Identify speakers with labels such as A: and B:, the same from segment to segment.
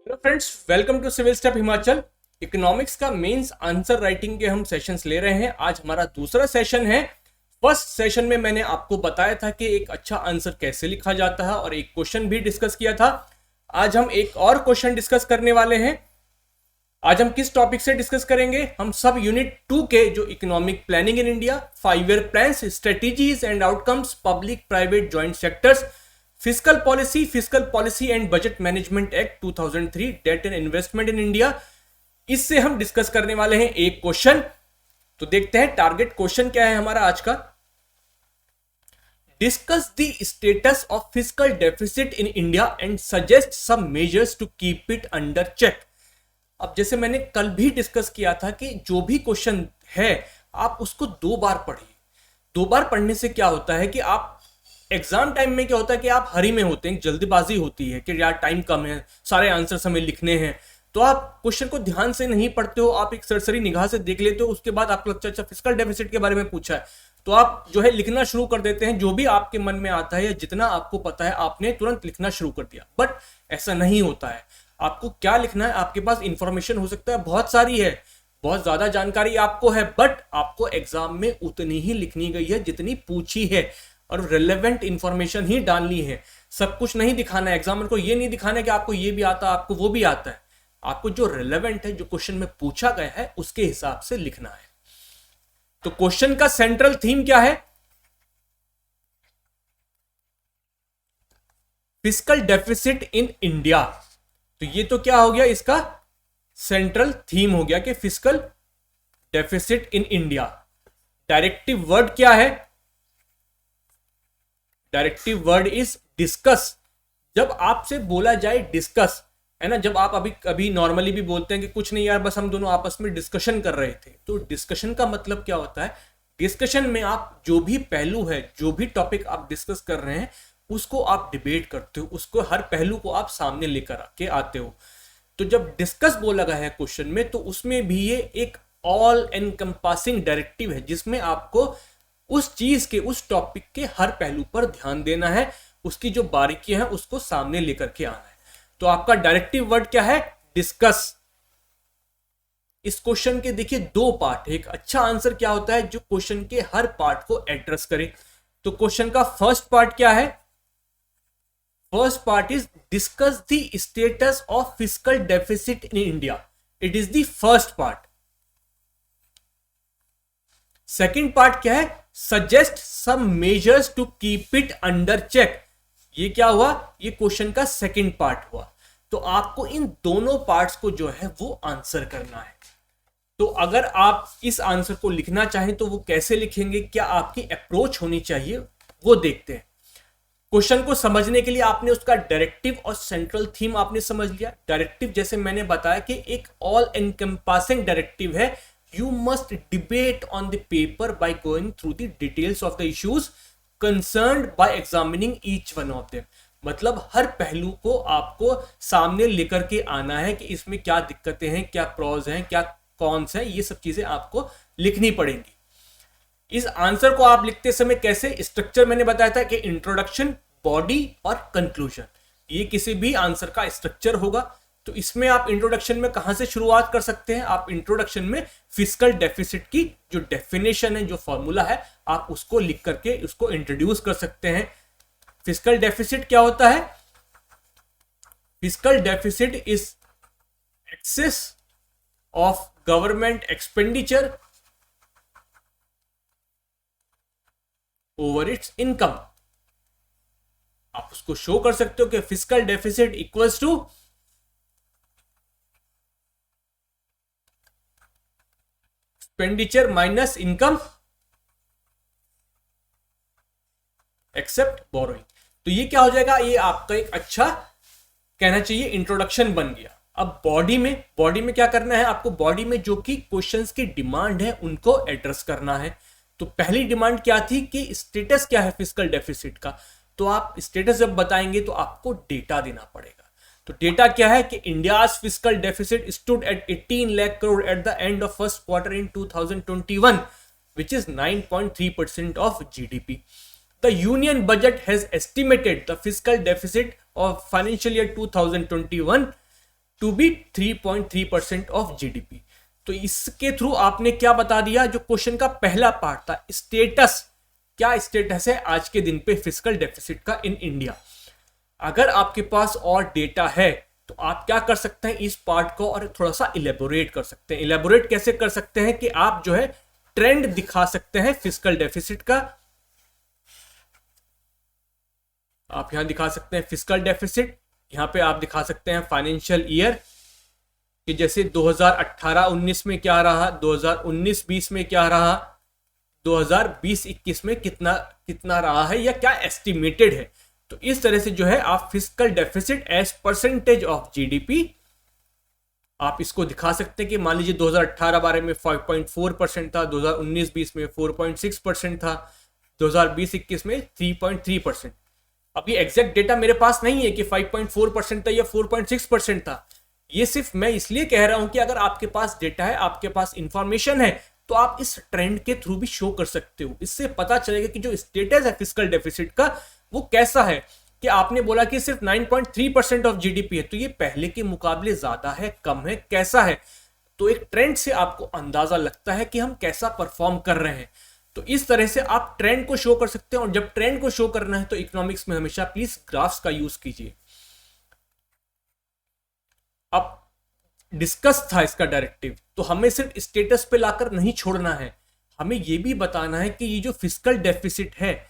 A: Hello friends, welcome to civil step Himachal. Economics का mains answer writing के हम sessions ले रहे हैं। आज हमारा दूसरा सेशन है। फर्स्ट सेशन में मैंने आपको बताया था कि एक अच्छा आंसर कैसे लिखा जाता है और एक क्वेश्चन भी डिस्कस किया था। आज हम एक और क्वेश्चन डिस्कस करने वाले हैं। आज हम किस टॉपिक से डिस्कस करेंगे? हम सब यूनिट 2 के जो economic planning in India, 5 year plans, strategies and outcomes, public private joint sectors, physical policy and budget management act 2003, debt and investment in India, इससे हम डिस्कस करने वाले हैं एक क्वेश्चन। तो देखते हैं टारगेट क्वेश्चन क्या है हमारा आज का। Discuss the status of physical deficit in India and suggest some measures to keep it under check. अब जैसे मैंने कल भी डिस्कस किया था कि जो भी क्वेश्चन है आप उसको 2 बार पढ़िए। 2 बार पढ़ने से क्या होता है कि आप एग्जाम टाइम में क्या होता है कि आप हरी में होते हैं, जल्दीबाजी होती है कि यार टाइम कम है, सारे आंसर्स हमें लिखने हैं, तो आप क्वेश्चन को ध्यान से नहीं पढ़ते हो, आप एक सरसरी निगाह से देख लेते हो, उसके बाद आपको लगता है अच्छा फिजिकल डेफिसिट के बारे में पूछा है, तो आप जो है लिखना शुरू कर देते हैं। जो भी आपके मन में आता है या जितना आपको पता है आपने तुरंत लिखना शुरू कर दिया। बट ऐसा नहीं होता है। आपको क्या लिखना है? आपके पास इंफॉर्मेशन हो सकता है बहुत सारी है, बहुत ज्यादा जानकारी आपको है, बट आपको एग्जाम में उतनी ही लिखनी गई है जितनी पूछी है, और रिलेवेंट इंफॉर्मेशन ही डालनी है। सब कुछ नहीं दिखाना है। एग्जामिनर को ये नहीं दिखाना है कि आपको ये भी आता है, आपको वो भी आता है। आपको जो रिलेवेंट है, जो क्वेश्चन में पूछा गया है, उसके हिसाब से लिखना है। तो क्वेश्चन का सेंट्रल थीम क्या है? Physical deficit in India. तो ये तो क्या हो गया, इसका सेंट्रल थीम हो गया कि physical deficit in India. Directive word क्या है? Directive word is discuss. जब आपसे बोला जाए डिस्कस, है ना, जब आप अभी नॉर्मली भी बोलते हैं कि कुछ नहीं यार बस हम दोनों आपस में डिस्कशन कर रहे थे, तो डिस्कशन का मतलब क्या होता है? डिस्कशन में आप जो भी पहलू है, जो भी टॉपिक आप डिस्कस कर रहे हैं, उसको आप डिबेट करते हो, उसको हर पहलू को आप सामने लेकर के आते हो। तो जब डिस्कस बोला गया है क्वेश्चन में, तो उसमें भी ये एक ऑल एनकम्पासिंग डायरेक्टिव है, जिसमें आपको उस चीज के, उस टॉपिक के हर पहलू पर ध्यान देना है, उसकी जो बारीकियां हैं उसको सामने लेकर के आना है। तो आपका डायरेक्टिव वर्ड क्या है? डिस्कस। इस क्वेश्चन के देखिए 2 पार्ट है। एक अच्छा आंसर क्या होता है? जो क्वेश्चन के हर पार्ट को एड्रेस करे। तो क्वेश्चन का फर्स्ट पार्ट क्या है? First part is discuss the status of physical deficit in India. It is the first part. Second part क्या है? Suggest some measures to keep it under check. ये क्या हुआ? ये क्वेश्चन का सेकेंड पार्ट हुआ। तो आपको इन दोनों पार्ट्स को जो है वो आंसर करना है। तो अगर आप इस आंसर को लिखना चाहें तो वो कैसे लिखेंगे, क्या आपकी अप्रोच होनी चाहिए, वो देखते हैं। क्वेश्चन को समझने के लिए आपने उसका डायरेक्टिव और सेंट्रल थीम आपने समझ लिया। डायरेक्टिव जैसे मैंने बताया कि एक ऑल एनकम्पासिंग डायरेक्टिव है। You must debate on the paper by going through the details of the issues concerned by examining each one of them। मतलब हर पहलू को आपको सामने लेकर के आना है कि इसमें क्या दिक्कतें हैं, क्या प्रॉज हैं, क्या कॉन्स हैं, ये सब चीजें आपको लिखनी पड़ेंगी। इस आंसर को आप लिखते समय कैसे? स्ट्रक्चर मैंने बताया था कि इंट्रोडक्शन, बॉडी और कंक्लूजन, ये किसी भी आंसर का स्ट्रक्चर होगा। तो इसमें आप इंट्रोडक्शन में कहां से शुरुआत कर सकते हैं? आप इंट्रोडक्शन में फिजिकल डेफिसिट की जो डेफिनेशन है, जो फॉर्मूला है, आप उसको लिख करके उसको इंट्रोड्यूस कर सकते हैं। फिजिकल डेफिसिट क्या होता है? Physical deficit is excess of government expenditure over its income. आप उसको शो कर सकते हो कि physical deficit equals to expenditure minus income except borrowing. तो ये क्या हो जाएगा? ये आपका एक अच्छा, कहना चाहिए, इंट्रोडक्शन बन गया। अब बॉडी में क्या करना है आपको? बॉडी में जो कि क्वेश्चंस की डिमांड है उनको एड्रेस करना है। तो पहली डिमांड क्या थी कि स्टेटस क्या है फिजिकल डेफिसिट का। तो आप स्टेटस जब बताएंगे तो आपको डेटा देना पड़ेगा। तो डेटा क्या है कि India's physical deficit stood at 18 lakh crore at the end of first quarter in 2021, which is 9.3% of GDP. The union budget has estimated the fiscal deficit of financial year 2021 to be 3.3% of GDP. तो इसके through आपने क्या बता दिया, जो question का पहला part था, स्टेटस, क्या स्टेटस है आज के दिन पे फिस्कल डेफिसिट का इन इंडिया। अगर आपके पास और डेटा है तो आप क्या कर सकते हैं, इस पार्ट को और थोड़ा सा इलेबोरेट कर सकते हैं। इलेबोरेट कैसे कर सकते हैं कि आप जो है ट्रेंड दिखा सकते हैं फिस्कल डेफिसिट का। आप यहां दिखा सकते हैं फिस्कल डेफिसिट, यहां पे आप दिखा सकते हैं फाइनेंशियल ईयर कि जैसे 2018-19 में क्या रहा, 2019-20 में क्या रहा, 2020-21 में कितना रहा है या क्या एस्टिमेटेड है। तो इस तरह से जो है आप fiscal deficit as percentage of GDP आप इसको दिखा सकते हैं कि मान लीजिए 2018-12 में 5.4% था, 2019-20 में 4.6% था, 2020-21 में 3.3%। अब ये एग्जैक्ट डेटा मेरे पास नहीं है कि 5.4% था या 4.6% था। ये सिर्फ मैं इसलिए कह रहा हूं कि अगर आपके पास डेटा है, आपके पास इंफॉर्मेशन है, तो आप इस ट्रेंड के थ्रू भी शो कर सकते हो। इससे पता चलेगा कि जो स्टेटस है फिस्कल डेफिसिट का वो कैसा है। कि आपने बोला कि सिर्फ 9.3% ऑफ जीडीपी है, तो ये पहले के मुकाबले ज्यादा है, कम है, कैसा है। तो एक ट्रेंड से आपको अंदाजा लगता है कि हम कैसा परफॉर्म कर रहे हैं। तो इस तरह से आप ट्रेंड को शो कर सकते हैं। और जब ट्रेंड को शो करना है तो इकोनॉमिक्स में हमेशा प्लीज ग्राफ्स का यूज कीजिए। अब डिस्कस था इसका डायरेक्टिव, तो हमें सिर्फ स्टेटस पे लाकर नहीं छोड़ना है, हमें यह भी बताना है कि ये जो फिस्कल डेफिसिट है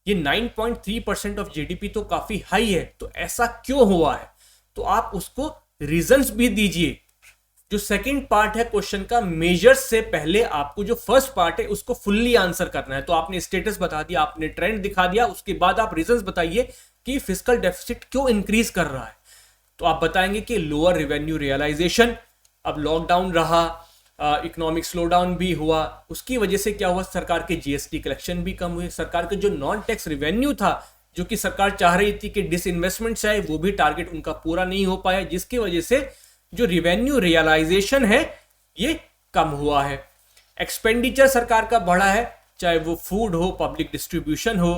A: ये 9.3% ऑफ जीडीपी तो काफी हाई है, तो ऐसा क्यों हुआ है। तो आप उसको रीजंस भी दीजिए। जो सेकंड पार्ट है क्वेश्चन का, मेजर्स से पहले आपको जो फर्स्ट पार्ट है उसको फुल्ली आंसर करना है। तो आपने स्टेटस बता दिया, आपने ट्रेंड दिखा दिया, उसके बाद आप रीजंस बताइए कि फिस्कल डेफिसिट क्यों इंक्रीज कर रहा है। तो आप बताएंगे कि लोअर रेवेन्यू रियलाइजेशन, अब लॉकडाउन रहा, इकोनॉमिक स्लोडाउन भी हुआ, उसकी वजह से क्या हुआ, सरकार के जीएसटी कलेक्शन भी कम हुए। सरकार के जो नॉन टैक्स रेवेन्यू था, जो कि सरकार चाह रही थी कि डिसइन्वेस्टमेंट चाहे, वो भी टारगेट उनका पूरा नहीं हो पाया, जिसकी वजह से जो रेवेन्यू रियलाइजेशन है ये कम हुआ है। एक्सपेंडिचर सरकार का बढ़ा है, चाहे वो फूड हो, पब्लिक डिस्ट्रीब्यूशन हो,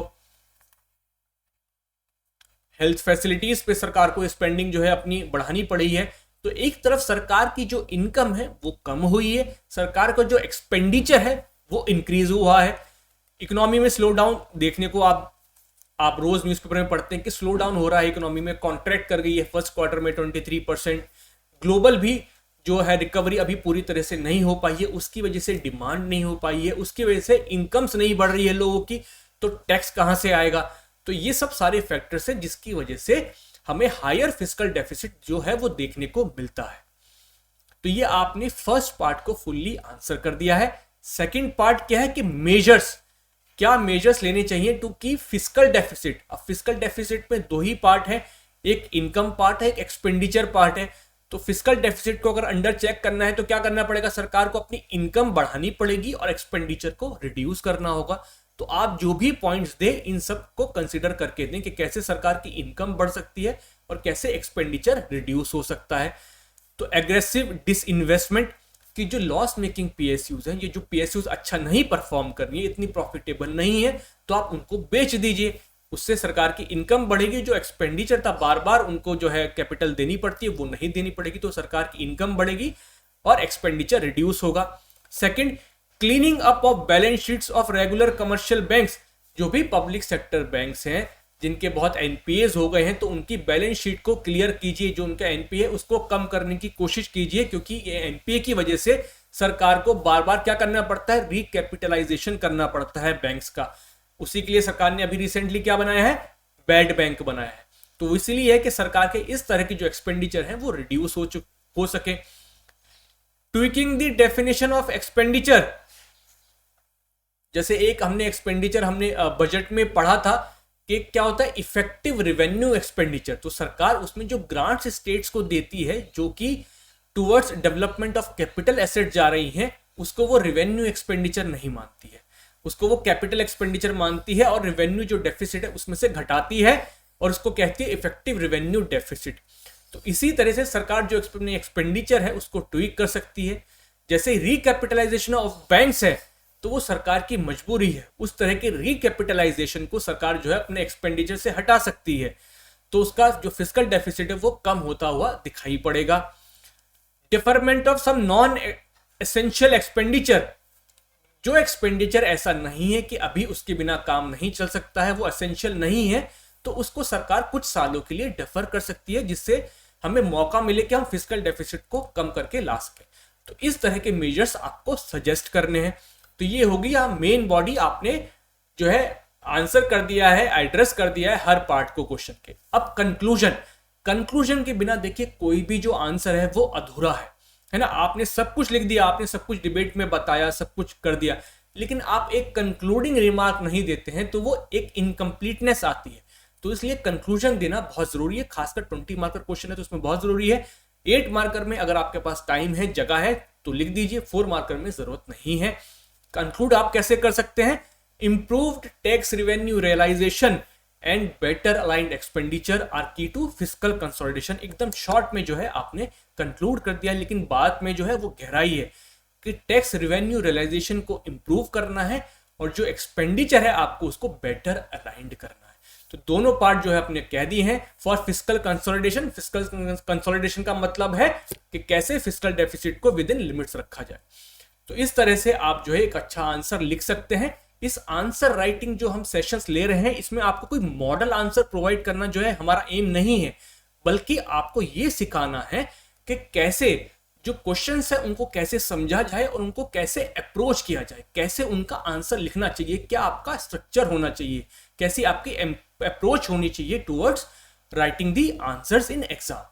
A: हेल्थ फैसिलिटीज पे सरकार को स्पेंडिंग जो है अपनी बढ़ानी पड़ी है। तो एक तरफ सरकार की जो इनकम है वो कम हुई है, सरकार का जो एक्सपेंडिचर है वो इंक्रीज हुआ है। इकोनॉमी में स्लो डाउन देखने को आप रोज न्यूज़पेपर में पढ़ते हैं कि स्लो डाउन हो रहा है, इकोनॉमी में कॉन्ट्रैक्ट कर गई है फर्स्ट क्वार्टर में 23%। ग्लोबल भी जो है रिकवरी अभी पूरी तरह से नहीं हो पाई है, उसकी वजह से डिमांड नहीं हो पाई है, उसकी वजह से इनकम्स नहीं बढ़ रही है लोगों की, तो टैक्स कहां से आएगा। तो ये सब सारे फैक्टर्स हैं जिसकी वजह से हमें हायर फिस्कल डेफिसिट जो है वो देखने को मिलता है। तो ये आपने फर्स्ट पार्ट को फुल्ली आंसर कर दिया है। सेकंड पार्ट क्या है कि मेजर्स, क्या मेजर्स लेने चाहिए टू कीप फिस्कल डेफिसिट। अब फिस्कल डेफिसिट में दो ही पार्ट है, एक इनकम पार्ट है, एक एक्सपेंडिचर पार्ट है। तो फिस्कल डेफिसिट को अगर अंडर चेक करना है तो क्या करना पड़ेगा, सरकार को अपनी इनकम बढ़ानी पड़ेगी और एक्सपेंडिचर को रिड्यूस करना होगा। तो आप जो भी पॉइंट्स दे इन सब को कंसीडर करके दें कि कैसे सरकार की इनकम बढ़ सकती है और कैसे एक्सपेंडिचर रिड्यूस हो सकता है। तो एग्रेसिव डिसइन्वेस्टमेंट की जो लॉस मेकिंग पीएसयूज हैं, ये जो पीएसयूज अच्छा नहीं परफॉर्म कर रही है, इतनी प्रॉफिटेबल नहीं है, तो आप उनको बेच दीजिए, उससे सरकार की इनकम बढ़ेगी। जो एक्सपेंडिचर था बार बार उनको जो है कैपिटल देनी पड़ती है वो नहीं देनी पड़ेगी, तो सरकार की इनकम बढ़ेगी और एक्सपेंडिचर रिड्यूस होगा। Second, cleaning up of balance sheets of regular commercial banks. जो भी पब्लिक सेक्टर बैंक्स हैं जिनके बहुत एनपीएस हो गए हैं, तो उनकी बैलेंस शीट को क्लियर कीजिए, जो उनका एनपीए उसको कम करने की कोशिश कीजिए, क्योंकि ये एनपीए की वजह से सरकार को बार बार क्या करना पड़ता है, रिकैपिटलाइजेशन करना पड़ता है बैंक्स का। उसी के लिए सरकार ने अभी रिसेंटली क्या बनाया है, बैड बैंक बनाया है। तो इसीलिए है कि सरकार के इस तरह की जो एक्सपेंडिचर है वो रिड्यूस हो सके। Tweaking the definition of expenditure, जैसे एक हमने एक्सपेंडिचर हमने बजट में पढ़ा था कि क्या होता है इफेक्टिव रेवेन्यू एक्सपेंडिचर। तो सरकार उसमें जो ग्रांट्स स्टेट्स को देती है जो कि towards development of capital asset जा रही हैं, उसको वो रेवेन्यू एक्सपेंडिचर नहीं मानती है, उसको वो कैपिटल एक्सपेंडिचर मानती है और रेवेन्यू जो डेफिसिट है उसमें से घटाती है और उसको कहती है इफेक्टिव रेवेन्यू डेफिसिट। तो इसी तरह से सरकार जो एक्सपेंडिचर है उसको ट्वीक कर सकती है। जैसे रिकैपिटलाइजेशन ऑफ बैंक्स है तो वो सरकार की मजबूरी है, उस तरह के रिकैपिटलाइजेशन को सरकार जो है अपने एक्सपेंडिचर से हटा सकती है, तो उसका जो फिस्कल डेफिसिट है वो कम होता हुआ दिखाई पड़ेगा। Deferment of some non essential expenditure, जो एक्सपेंडिचर ऐसा नहीं है कि अभी उसके बिना काम नहीं चल सकता है, वो एसेंशियल नहीं है, तो उसको सरकार कुछ सालों के लिए डिफर कर सकती है, जिससे हमें मौका मिले कि हम फिस्कल डेफिसिट को कम करके ला सकें। तो इस तरह के मेजर्स आपको सजेस्ट करने हैं। तो ये होगी मेन बॉडी, आपने जो है आंसर कर दिया है, एड्रेस कर दिया है हर पार्ट को क्वेश्चन के। अब कंक्लूजन के बिना देखिए कोई भी जो आंसर है वो अधूरा है ना। आपने सब कुछ लिख दिया, आपने सब कुछ डिबेट में बताया, सब कुछ कर दिया, लेकिन आप एक कंक्लूडिंग रिमार्क नहीं देते हैं तो वो एक इनकम्प्लीटनेस आती है। तो इसलिए कंक्लूजन देना बहुत जरूरी है, खासकर 20 मार्कर क्वेश्चन है तो उसमें बहुत जरूरी है। 8 मार्कर में अगर आपके पास टाइम है, जगह है तो लिख दीजिए, 4 मार्कर में जरूरत नहीं है। कंक्लूड आप कैसे कर सकते हैं? Improved tax revenue realisation and better aligned expenditure are key to fiscal consolidation. एकदम शॉर्ट में जो है आपने कंक्लूड कर दिया, लेकिन बात में जो है वो गहराई है कि टैक्स रेवेन्यू रियलाइजेशन को इंप्रूव करना है और जो एक्सपेंडिचर है आपको उसको बेटर अलाइंड करना है। तो दोनों पार्ट जो है आपने कह दिए हैं for fiscal consolidation. Fiscal consolidation का मतलब है कि कैसे फिस्कल डेफिसिट को विद इन लिमिट्स रखा जाए। तो इस तरह से आप जो है एक अच्छा आंसर लिख सकते हैं। इस आंसर राइटिंग जो हम सेशंस ले रहे हैं, इसमें आपको कोई मॉडल आंसर प्रोवाइड करना जो है हमारा एम नहीं है, बल्कि आपको यह सिखाना है कि कैसे जो क्वेश्चंस है उनको कैसे समझा जाए और उनको कैसे अप्रोच किया जाए, कैसे उनका आंसर लिखना चाहिए, क्या आपका स्ट्रक्चर होना चाहिए, कैसी आपकी अप्रोच होनी चाहिए towards writing the answers in exam.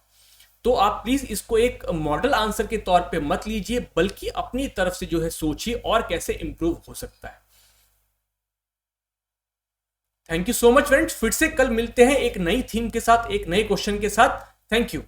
A: तो आप प्लीज इसको एक मॉडल आंसर के तौर पे मत लीजिए, बल्कि अपनी तरफ से जो है सोचिए और कैसे इंप्रूव हो सकता है। Thank you so much friends, फिर से कल मिलते हैं एक नई थीम के साथ, एक नए क्वेश्चन के साथ। Thank you.